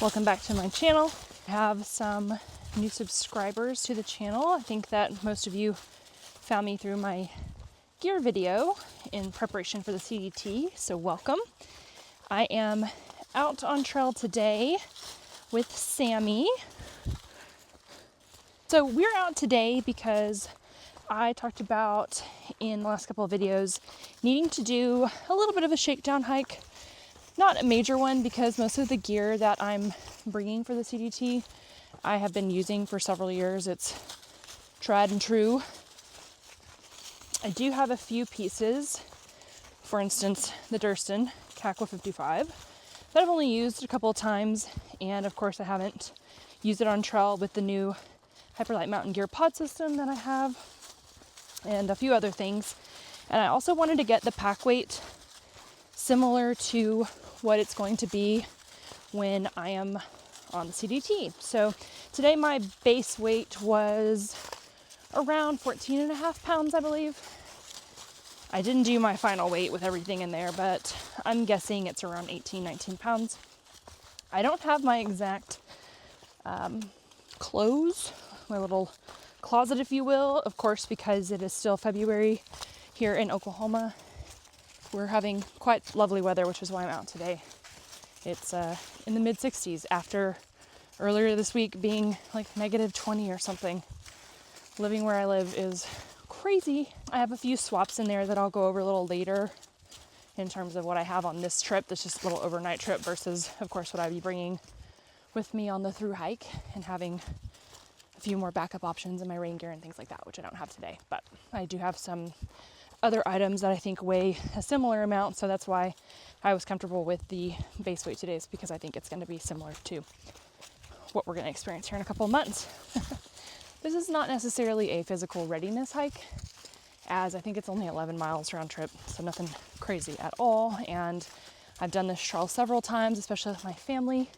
Welcome back to my channel. I have some new subscribers to the channel. I think that most of you found me through my gear video in preparation for the CDT, so welcome. I am out on trail today with Sammy. So we're out today because I talked about in the last couple of videos needing to do a little bit of a shakedown hike. Not a major one because most of the gear that I'm bringing for the CDT I have been using for several years. It's tried and true. I do have a few pieces, for instance, the Durston Cacwa 55 that I've only used a couple of times, and of course I haven't used it on trail with the new Hyperlight Mountain Gear pod system that I have, and a few other things. And I also wanted to get the pack weight similar to what it's going to be when I am on the CDT. So today my base weight was around 14.5 pounds, I believe. I didn't do my final weight with everything in there, but I'm guessing it's around 18, 19 pounds. I don't have my exact clothes, my little closet, if you will, of course, because it is still February here in Oklahoma. We're having quite lovely weather, which is why I'm out today. It's in the mid 60s after earlier this week being like negative 20 or something. Living where I live is crazy. I have a few swaps in there that I'll go over a little later in terms of what I have on this trip. That's just a little overnight trip versus, of course, what I'd be bringing with me on the through hike and having a few more backup options in my rain gear and things like that, which I don't have today. But I do have some other items that I think weigh a similar amount, so that's why I was comfortable with the base weight today, is because I think it's going to be similar to what we're going to experience here in a couple of months. This is not necessarily a physical readiness hike, as I think it's only 11 miles round trip, so nothing crazy at all. And I've done this trail several times, especially with my family.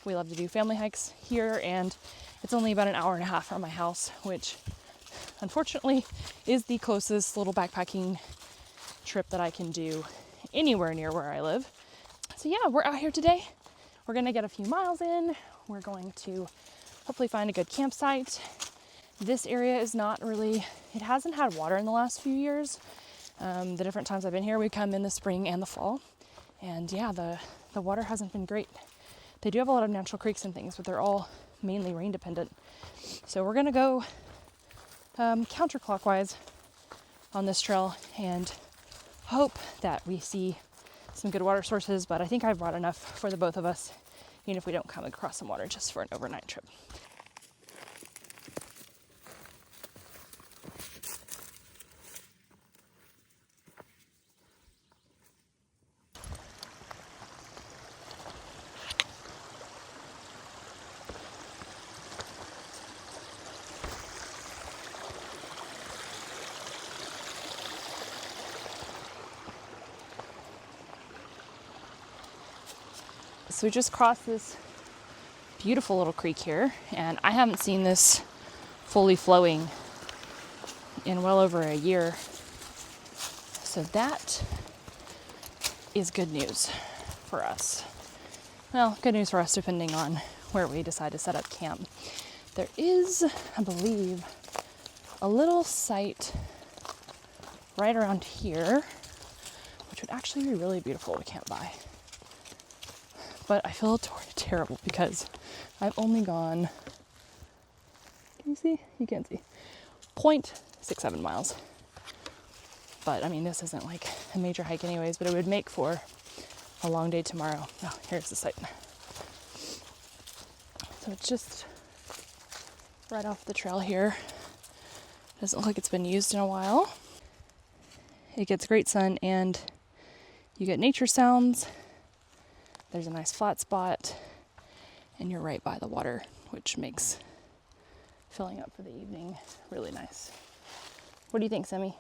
We love to do family hikes here, and it's only about an hour and a half from my house, which unfortunately is the closest little backpacking trip that I can do anywhere near where I live. So yeah, we're out here today. We're going to get a few miles in. We're going to hopefully find a good campsite. This area is not really, it hasn't had water in the last few years. The different times I've been here, we come in the spring and the fall. And yeah, the water hasn't been great. They do have a lot of natural creeks and things, but they're all mainly rain dependent. So we're going to go counterclockwise on this trail and hope that we see some good water sources, but I think I've brought enough for the both of us, even if we don't come across some water, just for an overnight trip. So we just crossed this beautiful little creek here, and I haven't seen this fully flowing in well over a year. So that is good news for us. Well, good news for us depending on where we decide to set up camp. There is, I believe, a little site right around here, which would actually be really beautiful to camp by. But I feel terrible because I've only gone, can you see? You can't see. 0.67 miles. But I mean, this isn't like a major hike anyways, but it would make for a long day tomorrow. Oh, here's the site. So it's just right off the trail here. Doesn't look like it's been used in a while. It gets great sun and you get nature sounds. There's a nice flat spot, and you're right by the water, which makes filling up for the evening really nice. What do you think, Sammy?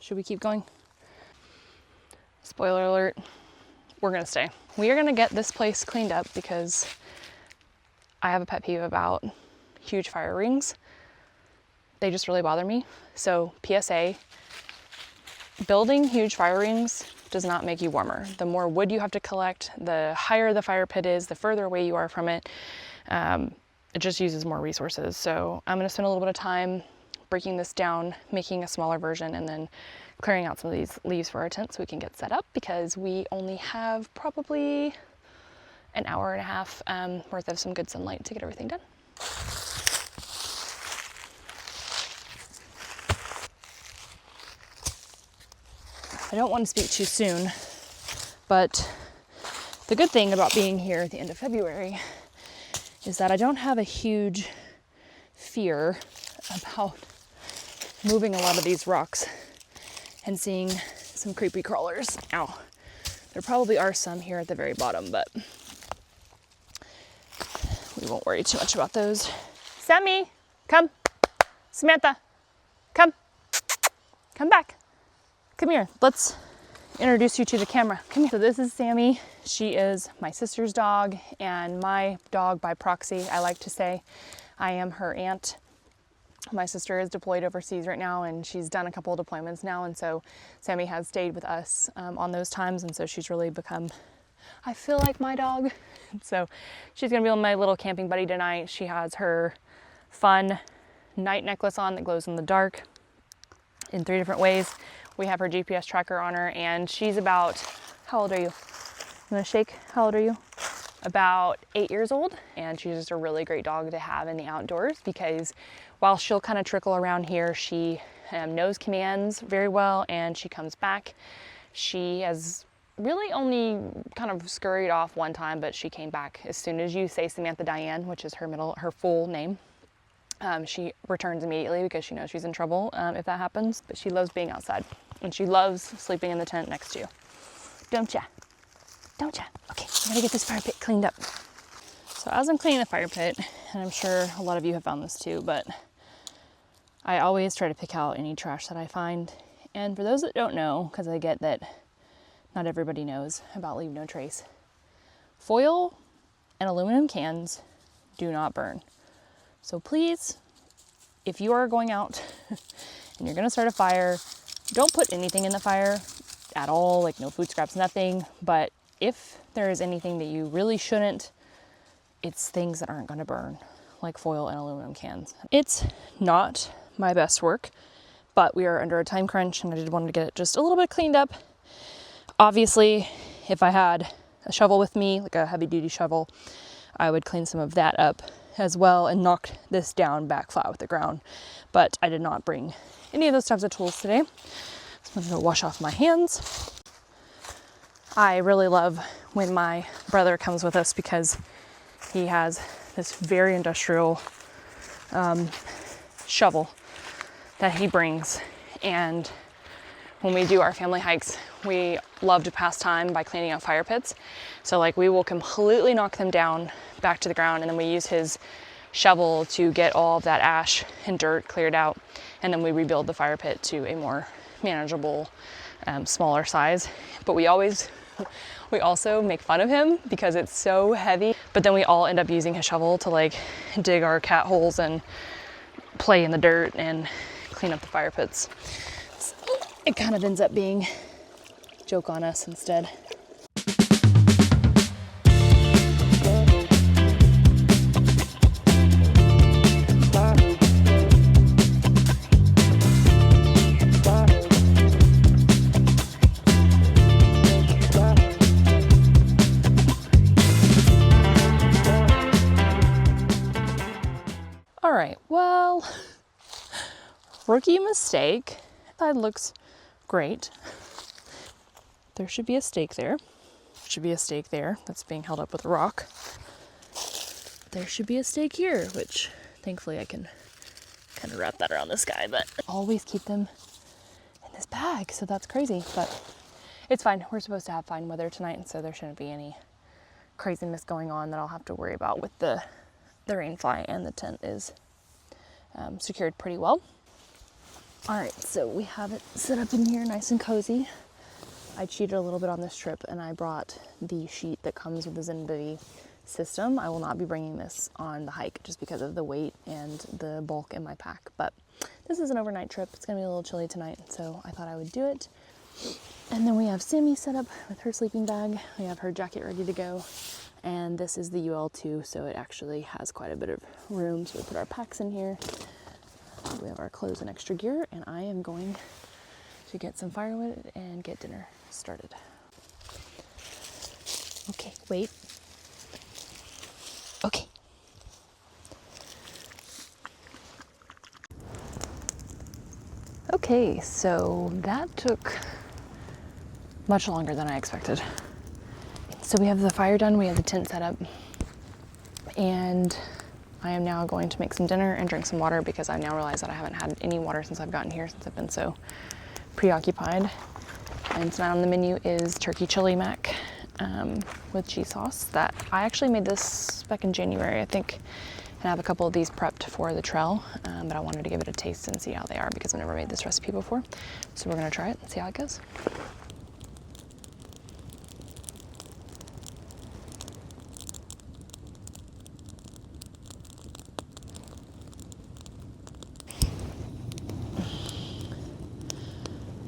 Should we keep going? Spoiler alert, we're gonna stay. We are gonna get this place cleaned up because I have a pet peeve about huge fire rings. They just really bother me. So PSA, building huge fire rings does not make you warmer. The more wood you have to collect, the higher the fire pit is, the further away you are from it. It just uses more resources. So I'm gonna spend a little bit of time breaking this down, making a smaller version, and then clearing out some of these leaves for our tent so we can get set up, because we only have probably an hour and a half worth of some good sunlight to get everything done. I don't want to speak too soon, but the good thing about being here at the end of February is that I don't have a huge fear about moving a lot of these rocks and seeing some creepy crawlers. Ow. There probably are some here at the very bottom, but we won't worry too much about those. Sammy, come. Samantha, come. Come back. Come here. Let's introduce you to the camera. Come here. So this is Sammy. She is my sister's dog and my dog by proxy. I like to say I am her aunt. My sister is deployed overseas right now, and she's done a couple of deployments now, and so Sammy has stayed with us on those times, and so she's really become, I feel like, my dog. So she's gonna be my little camping buddy tonight. She has her fun night necklace on that glows in the dark in 3 different ways. We have her GPS tracker on her, and she's about, how old are you? You wanna shake? How old are you? About 8 years old, and she's just a really great dog to have in the outdoors, because while she'll kind of trickle around here, she knows commands very well, and she comes back. She has really only kind of scurried off one time, but she came back as soon as you say Samantha Diane, which is her full name. She returns immediately because she knows she's in trouble if that happens, but she loves being outside, and she loves sleeping in the tent next to you. Don't ya? Don't ya? Okay, I'm gonna get this fire pit cleaned up. So as I'm cleaning the fire pit, and I'm sure a lot of you have found this too, but I always try to pick out any trash that I find. And for those that don't know, because I get that not everybody knows about Leave No Trace, foil and aluminum cans do not burn. So please, if you are going out and you're gonna start a fire, don't put anything in the fire at all, like no food scraps, nothing. But if there is anything that you really shouldn't, it's things that aren't gonna burn, like foil and aluminum cans. It's not my best work, but we are under a time crunch, and I did want to get it just a little bit cleaned up. Obviously, if I had a shovel with me, like a heavy duty shovel, I would clean some of that up as well and knock this down back flat with the ground. But I did not bring any of those types of tools today. So I'm gonna wash off my hands. I really love when my brother comes with us, because he has this very industrial shovel that he brings. And when we do our family hikes, we love to pass time by cleaning out fire pits. So like we will completely knock them down back to the ground, and then we use his shovel to get all of that ash and dirt cleared out. And then we rebuild the fire pit to a more manageable, smaller size. But we also make fun of him because it's so heavy, but then we all end up using his shovel to like dig our cat holes and play in the dirt and clean up the fire pits. So it kind of ends up being a joke on us instead. All right, well, rookie mistake. That looks great. There should be a stake there. Should be a stake there that's being held up with a rock. There should be a stake here, which thankfully I can kind of wrap that around this guy, but always keep them in this bag, so that's crazy, but it's fine. We're supposed to have fine weather tonight, and so there shouldn't be any craziness going on that I'll have to worry about with the rainfly, and the tent is secured pretty well. All right, so we have it set up in here nice and cozy. I cheated a little bit on this trip, and I brought the sheet that comes with the Zenbuddy system. I will not be bringing this on the hike just because of the weight and the bulk in my pack. But this is an overnight trip. It's gonna be a little chilly tonight, so I thought I would do it. And then we have Sammy set up with her sleeping bag. We have her jacket ready to go. And this is the UL2, so it actually has quite a bit of room. So we put our packs in here. We have our clothes and extra gear, and I am going to get some firewood and get dinner started. Okay, wait. Okay. Okay, so that took much longer than I expected. So we have the fire done, we have the tent set up, and I am now going to make some dinner and drink some water because I now realize that I haven't had any water since I've gotten here, since I've been so preoccupied. And tonight on the menu is turkey chili mac with cheese sauce. That I actually made this back in January, I think, and I have a couple of these prepped for the trail, but I wanted to give it a taste and see how they are because I've never made this recipe before. So we're gonna try it and see how it goes.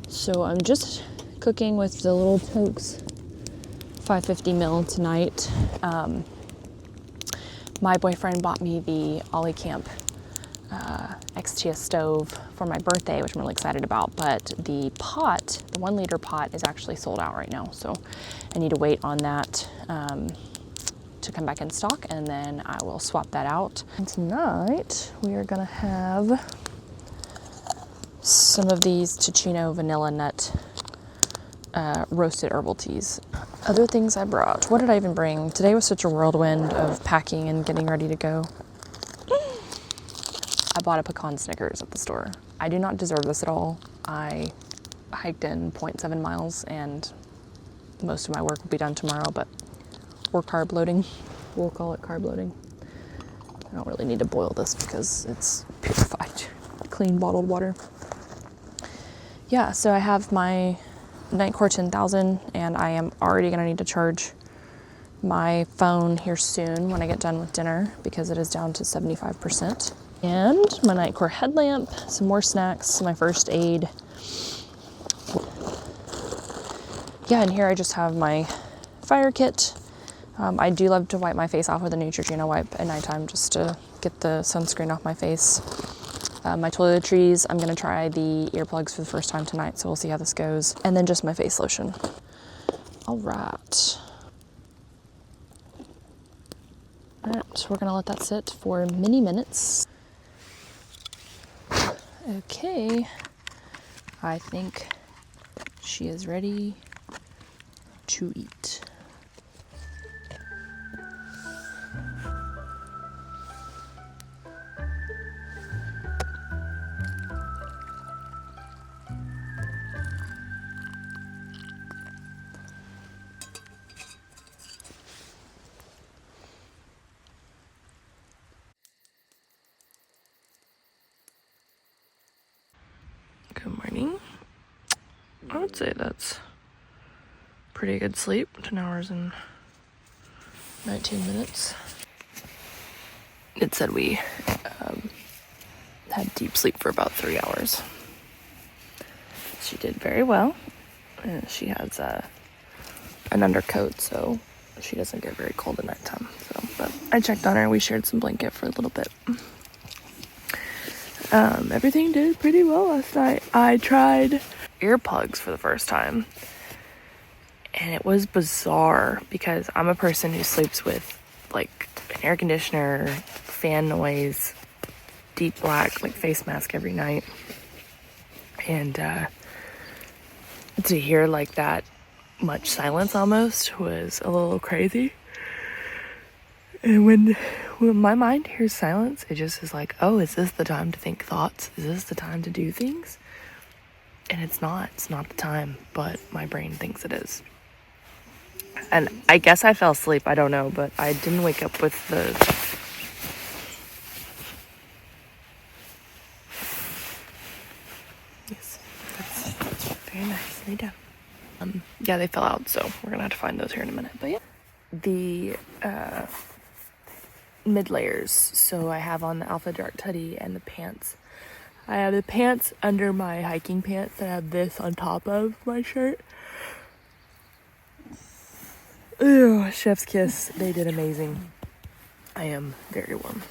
So I'm just cooking with the Little Tokes 550 mil tonight. My boyfriend bought me the Ollie Camp XTS stove for my birthday, which I'm really excited about, but the pot, the 1 liter pot, is actually sold out right now. So I need to wait on that to come back in stock, and then I will swap that out. And tonight we are gonna have some of these Ticino vanilla nut roasted herbal teas. Other things I brought. What did I even bring? Today was such a whirlwind of packing and getting ready to go. I bought a pecan Snickers at the store. I do not deserve this at all. I hiked in 0.7 miles and most of my work will be done tomorrow, but we're carb loading. We'll call it carb loading. I don't really need to boil this because it's purified, clean bottled water. Yeah, so I have my Nightcore 10,000 and I am already gonna need to charge my phone here soon when I get done with dinner because it is down to 75%. And my Nightcore headlamp, some more snacks, my first aid. Yeah, and here I just have my fire kit. I do love to wipe my face off with a Neutrogena wipe at nighttime just to get the sunscreen off my face. My toiletries, I'm gonna try the earplugs for the first time tonight, so we'll see how this goes. And then just my face lotion. All right. We're gonna let that sit for many minutes. Okay, I think she is ready to eat. Good morning. I would say that's pretty good sleep, 10 hours and 19 minutes. It said we had deep sleep for about 3 hours. She did very well. And she has an undercoat, so she doesn't get very cold at nighttime. So, but I checked on her. We shared some blanket for a little bit. Everything did pretty well last night. I tried earplugs for the first time, and it was bizarre because I'm a person who sleeps with like an air conditioner, fan noise, deep black like face mask every night, and to hear like that much silence almost was a little crazy. And when my mind hears silence, it just is like, oh, is this the time to think thoughts? Is this the time to do things? And it's not the time, but my brain thinks it is. And I guess I fell asleep, I don't know, but I didn't wake up with the... Yes, that's very nice. Lay down. Yeah, they fell out, so we're gonna have to find those here in a minute. But yeah, the mid layers. So I have on the Alpha Dark Hoodie and the pants. I have the pants under my hiking pants. I have this on top of my shirt. Ew, chef's kiss. They did amazing. I am very warm.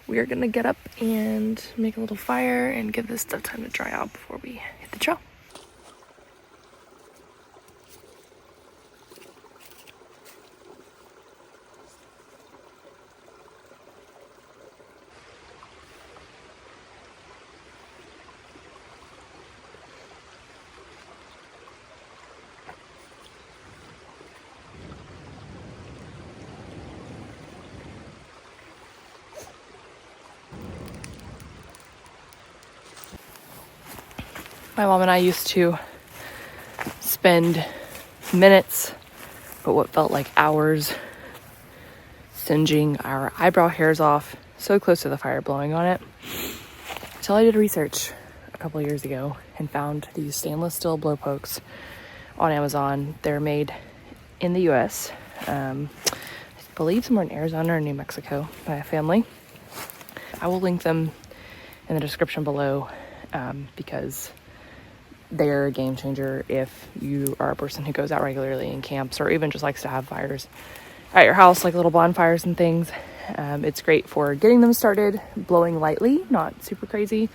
We are gonna get up and make a little fire and give this stuff time to dry out before we hit the trail. My mom and I used to spend minutes, but what felt like hours, singeing our eyebrow hairs off so close to the fire, blowing on it. Until I did research a couple years ago and found these stainless steel blow pokes on Amazon. They're made in the US, I believe somewhere in Arizona or New Mexico by a family. I will link them in the description below because they're a game changer if you are a person who goes out regularly in camps or even just likes to have fires at your house, like little bonfires and things. It's great for getting them started, blowing lightly, not super crazy.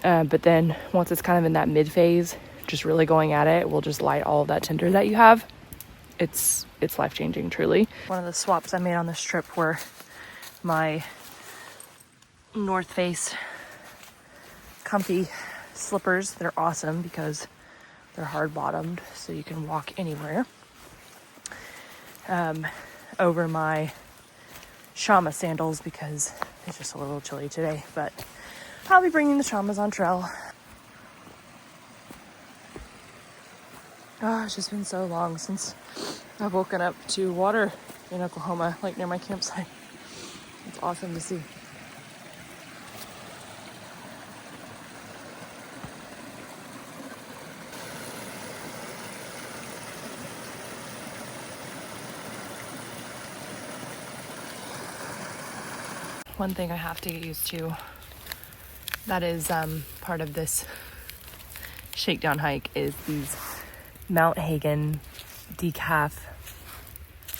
But then once it's kind of in that mid phase, just really going at it will just light all of that tinder that you have. It's life-changing, truly. One of the swaps I made on this trip were my North Face comfy slippers. They're awesome because they're hard bottomed, so you can walk anywhere. Over my Shama sandals because it's just a little chilly today, but I'll be bringing the Shamas on trail. Oh, it's just been so long since I've woken up to water in Oklahoma, like near my campsite. It's awesome to see. One thing I have to get used to that is part of this Shakedown hike is these Mount Hagen decaf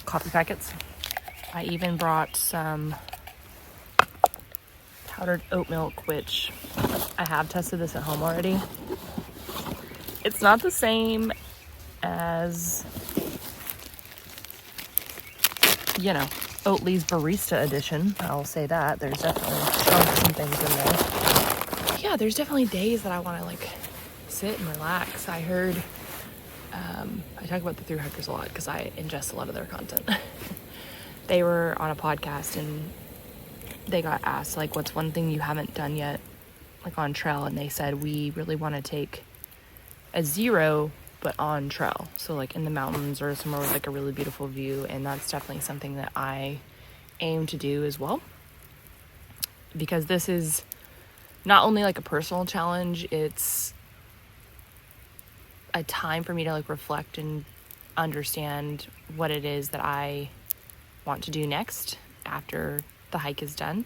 coffee packets. I even brought some powdered oat milk, which I have tested this at home already. It's not the same as, Oatly's Barista Edition. I'll say that. There's definitely chunks and things in there. Yeah, there's definitely days that I want to sit and relax. I heard, I talk about the Thru Hikers a lot because I ingest a lot of their content. They were on a podcast and they got asked, what's one thing you haven't done yet, on trail? And they said, we really want to take a 0, but on trail. So in the mountains or somewhere with a really beautiful view. And that's definitely something that I aim to do as well. Because this is not only a personal challenge, it's a time for me to reflect and understand what it is that I want to do next after the hike is done.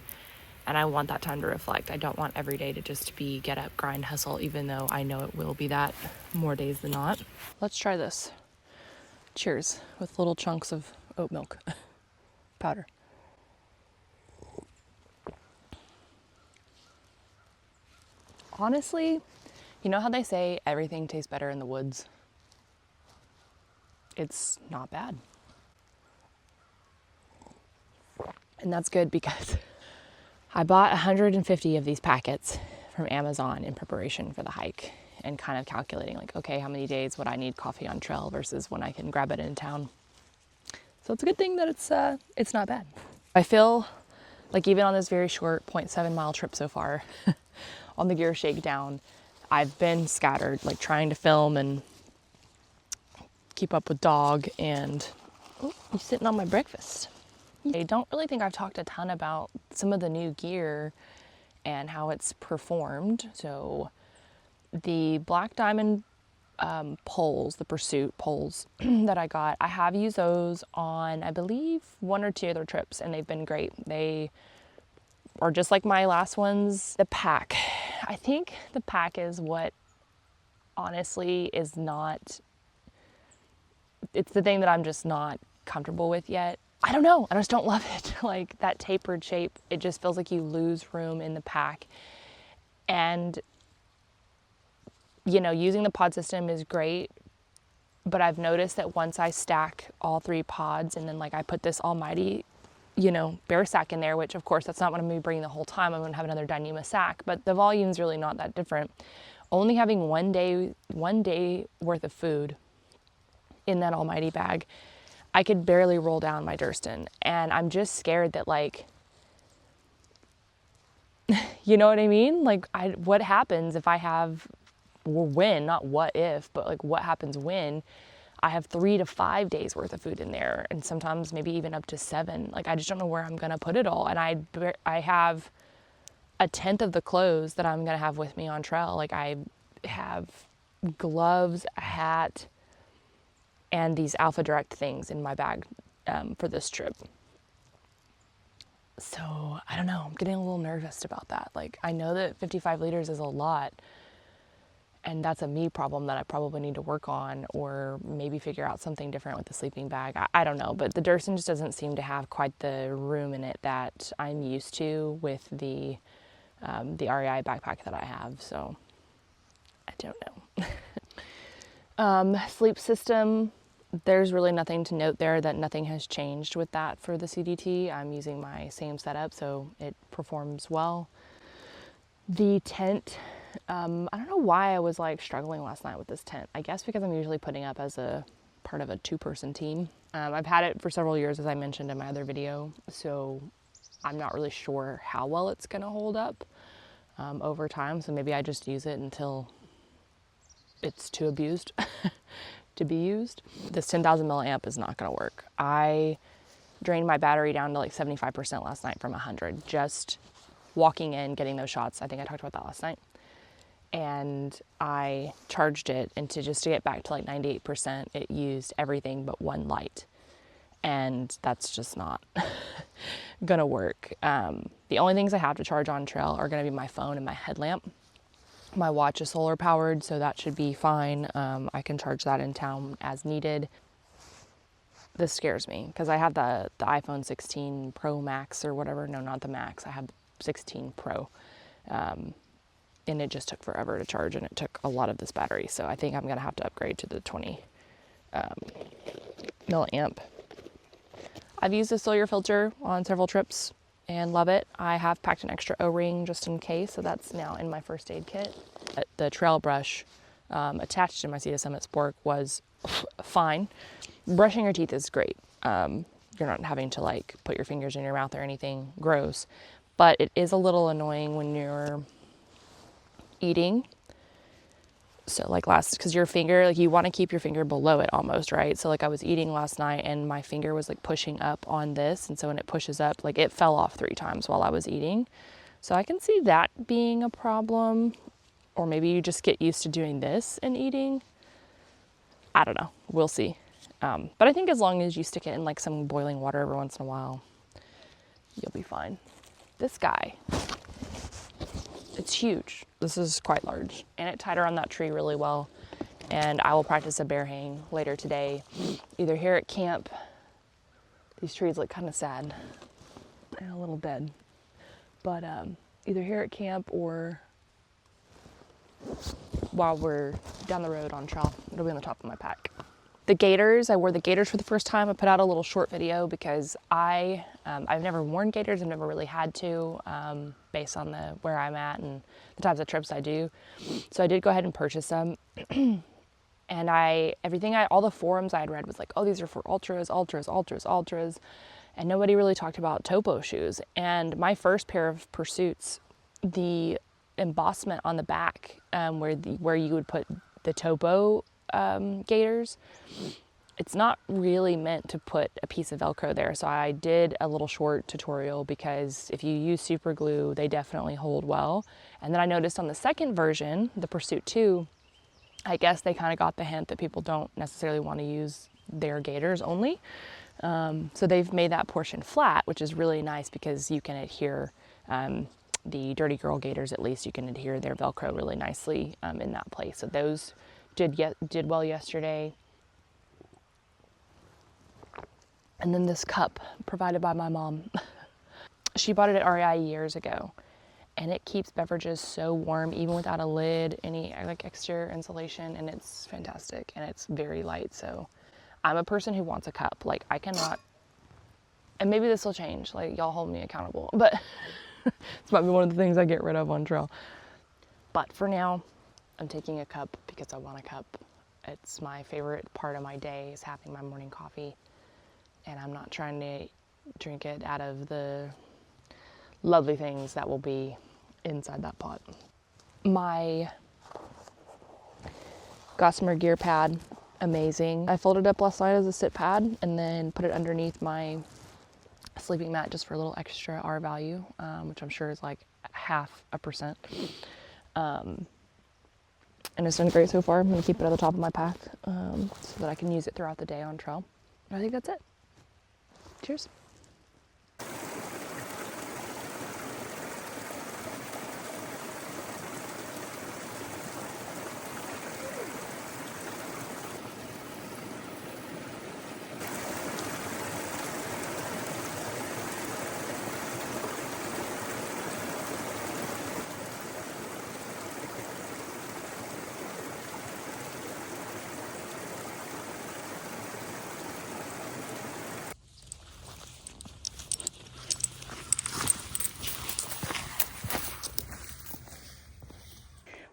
And I want that time to reflect. I don't want every day to just be get up, grind, hustle, even though I know it will be that more days than not. Let's try this. Cheers with little chunks of oat milk powder. Honestly, you know how they say everything tastes better in the woods? It's not bad. And that's good because I bought 150 of these packets from Amazon in preparation for the hike and kind of calculating okay, how many days would I need coffee on trail versus when I can grab it in town. So it's a good thing that it's not bad. I feel even on this very short 0.7 mile trip so far on the Gear Shakedown, I've been scattered, trying to film and keep up with dog and he's sitting on my breakfast. I don't really think I've talked a ton about some of the new gear and how it's performed. So the Black Diamond poles, the Pursuit poles that I got. I have used those on, I believe, 1 or 2 other trips, and they've been great. They are just like my last ones. The pack. I think the pack is what honestly is not, it's the thing that I'm just not comfortable with yet. I don't know. I just don't love it. Like that tapered shape, it just feels like you lose room in the pack. And you know, using the pod system is great, but I've noticed that once I stack all 3 pods and then like I put this almighty, you know, bear sack in there, which of course that's not what I'm gonna be bringing the whole time. I'm gonna have another Dyneema sack, but the volume's really not that different. Only having one day worth of food in that almighty bag, I could barely roll down my Durston. And I'm just scared that like, you know what I mean? Like what happens if I have, or when, not what if, but like what happens when I have 3 to 5 days worth of food in there, and sometimes maybe even up to 7. Like I just don't know where I'm gonna put it all. And I have 1/10 of the clothes that I'm gonna have with me on trail. Like I have gloves, a hat, and these Alpha Direct things in my bag for this trip. So I don't know, I'm getting a little nervous about that. Like I know that 55 liters is a lot, and that's a me problem that I probably need to work on, or maybe figure out something different with the sleeping bag. I don't know, but the Durston just doesn't seem to have quite the room in it that I'm used to with the REI backpack that I have. So I don't know. Sleep system, there's really nothing to note there, that nothing has changed with that for the CDT. I'm using my same setup, so it performs well. The tent, I don't know why I was like struggling last night with this tent. I guess because I'm usually putting up as a part of a 2-person team. I've had it for several years, as I mentioned in my other video, so I'm not really sure how well it's gonna hold up over time. So maybe I just use it until it's too abused to be used. This 10,000 milliamp is not gonna work. I drained my battery down to like 75% last night from 100, just walking in, getting those shots. I think I talked about that last night. And I charged it, and to get back to like 98%, it used everything but one light. And that's just not gonna work. The only things I have to charge on trail are gonna be my phone and my headlamp. My watch is solar powered, so that should be fine. I can charge that in town as needed. This scares me because I have the iPhone 16 Pro Max or whatever. No, not the Max. I have 16 Pro. And it just took forever to charge, and it took a lot of this battery. So I think I'm gonna have to upgrade to the 20 milliamp. I've used a solar filter on several trips and love it. I have packed an extra O-ring just in case, so that's now in my first aid kit. The trail brush attached to my Sea to Summit Spork was fine. Brushing your teeth is great. You're not having to like put your fingers in your mouth or anything gross, but it is a little annoying when you're eating. So like because your finger, like you want to keep your finger below it almost, right? So like I was eating last night and my finger was like pushing up on this, and so when it pushes up, like it fell off 3 times while I was eating. So I can see that being a problem, or maybe you just get used to doing this and eating. I don't know, we'll see. But I think as long as you stick it in like some boiling water every once in a while, you'll be fine. This guy, it's huge. This is quite large, and it tied around that tree really well. And I will practice a bear hang later today, either here at camp. These trees look kind of sad and a little dead, but either here at camp or while we're down the road on trail. It'll be on the top of my pack. The gaiters, I wore the gaiters for the first time. I put out a little short video because I've never worn gaiters. I've never really had to, based on where I'm at and the types of trips I do. So I did go ahead and purchase them. And all the forums I had read was like, oh, these are for ultras. And nobody really talked about topo shoes. And my first pair of Pursuits, the embossment on the back, where you would put the topo gaiters, it's not really meant to put a piece of Velcro there. So I did a little short tutorial, because if you use super glue, they definitely hold well. And then I noticed on the second version, the Pursuit 2, I guess they kind of got the hint that people don't necessarily want to use their gators only. So they've made that portion flat, which is really nice because you can adhere, the Dirty Girl gators at least, you can adhere their Velcro really nicely in that place. So those did well yesterday. And then this cup provided by my mom. She bought it at REI years ago, and it keeps beverages so warm even without a lid, any like exterior insulation, and it's fantastic, and it's very light. So I'm a person who wants a cup. Like, I cannot, and maybe this will change, like, y'all hold me accountable, but this might be one of the things I get rid of on trail. But for now, I'm taking a cup because I want a cup. It's my favorite part of my day, is having my morning coffee, and I'm not trying to drink it out of the lovely things that will be inside that pot. My Gossamer gear pad, amazing. I folded up last night as a sit pad and then put it underneath my sleeping mat just for a little extra R value, which I'm sure is like 0.5%. And it's done great so far. I'm gonna keep it at the top of my pack so that I can use it throughout the day on trail. I think that's it. Cheers.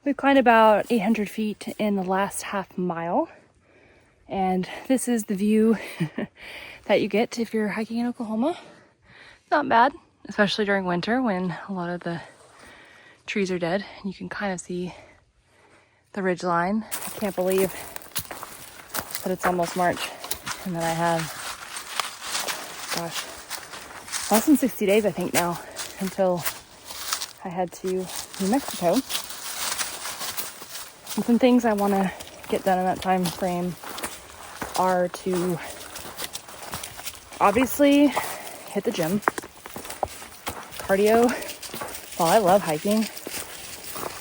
We've climbed about 800 feet in the last half mile, and this is the view that you get if you're hiking in Oklahoma. Not bad, especially during winter when a lot of the trees are dead. You can kind of see the ridge line. I can't believe that it's almost March and that I have, gosh, less than 60 days I think now until I head to New Mexico. And some things I want to get done in that time frame are to obviously hit the gym. Cardio, while I love hiking,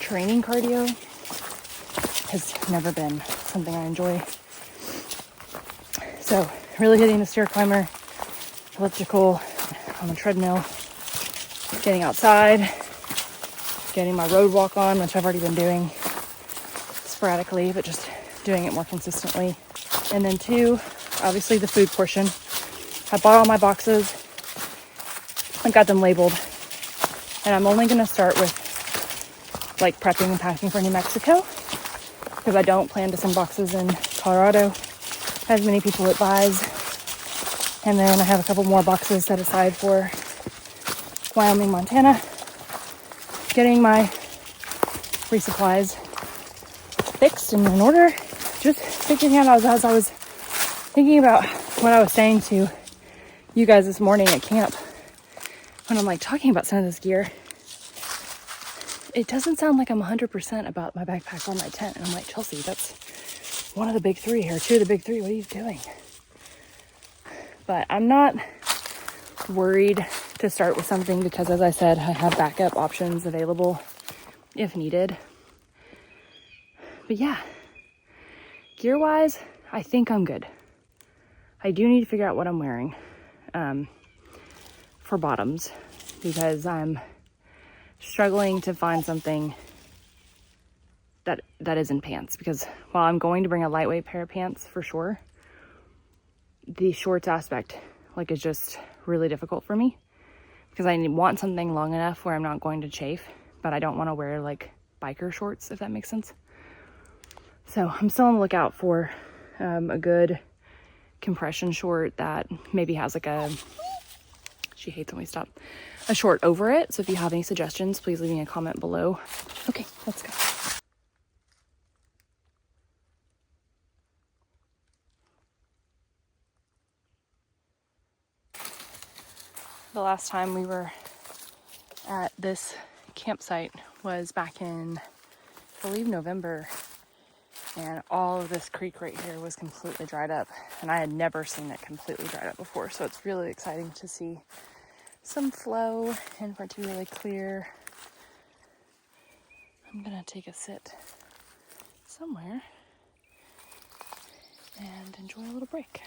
training cardio has never been something I enjoy. So really hitting the stair climber, elliptical, on the treadmill, getting outside, getting my road walk on, which I've already been doing sporadically, but just doing it more consistently. And then 2, obviously the food portion. I bought all my boxes. I got them labeled. And I'm only going to start with like prepping and packing for New Mexico because I don't plan to send boxes in Colorado as many people advise. And then I have a couple more boxes set aside for Wyoming, Montana. Getting my resupplies fixed and in order. Just figuring out as I was thinking about what I was saying to you guys this morning at camp when I'm like talking about some of this gear. It doesn't sound like I'm 100% about my backpack or my tent. And I'm like, Chelsea, that's one of the big 3 here, 2 of the big 3. What are you doing? But I'm not worried to start with something because, as I said, I have backup options available if needed. But yeah, gear-wise, I think I'm good. I do need to figure out what I'm wearing for bottoms because I'm struggling to find something that isn't pants. Because while I'm going to bring a lightweight pair of pants for sure, the shorts aspect is just really difficult for me because I want something long enough where I'm not going to chafe, but I don't want to wear like biker shorts, if that makes sense. So I'm still on the lookout for a good compression short that maybe has like she hates when we stop, a short over it. So if you have any suggestions, please leave me a comment below. Okay, let's go. The last time we were at this campsite was back in, I believe, November. And all of this creek right here was completely dried up, and I had never seen it completely dried up before. So it's really exciting to see some flow and for it to be really clear. I'm gonna take a sit somewhere and enjoy a little break.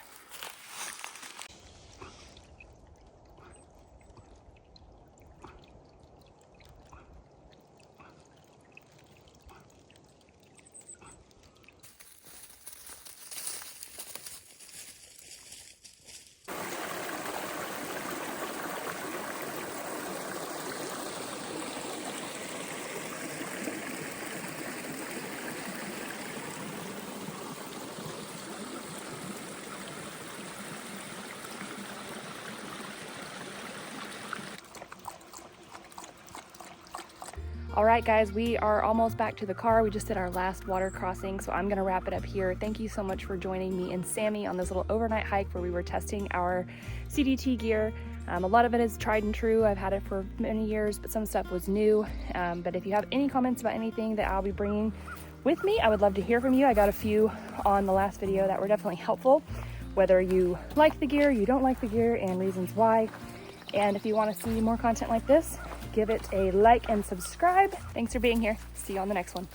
All right, guys, we are almost back to the car. We just did our last water crossing, so I'm gonna wrap it up here. Thank you so much for joining me and Sammy on this little overnight hike where we were testing our CDT gear. A lot of it is tried and true. I've had it for many years, but some stuff was new. But if you have any comments about anything that I'll be bringing with me, I would love to hear from you. I got a few on the last video that were definitely helpful, whether you like the gear, you don't like the gear, and reasons why. And if you want to see more content like this, give it a like and subscribe. Thanks for being here. See you on the next one.